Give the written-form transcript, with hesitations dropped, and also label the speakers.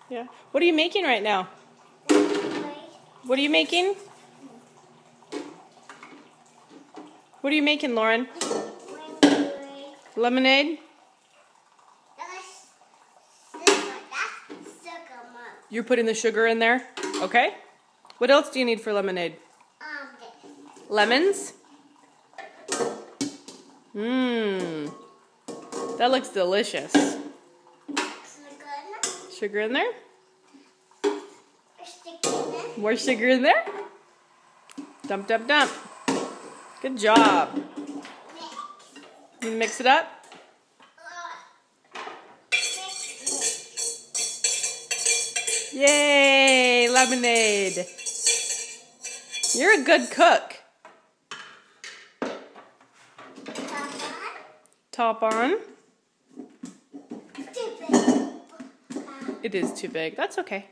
Speaker 1: Yeah. What are you making right now? What are you making? What are you making, Lauren? Lemonade? You're putting the sugar in there? Okay. What else do you need for lemonade? Lemons? Mmm. That looks delicious. Sugar in there? More sugar in there? Dump, dump, dump. Good job. You mix it up? Yay! Lemonade. You're a good cook. Top on. It is too big. That's okay.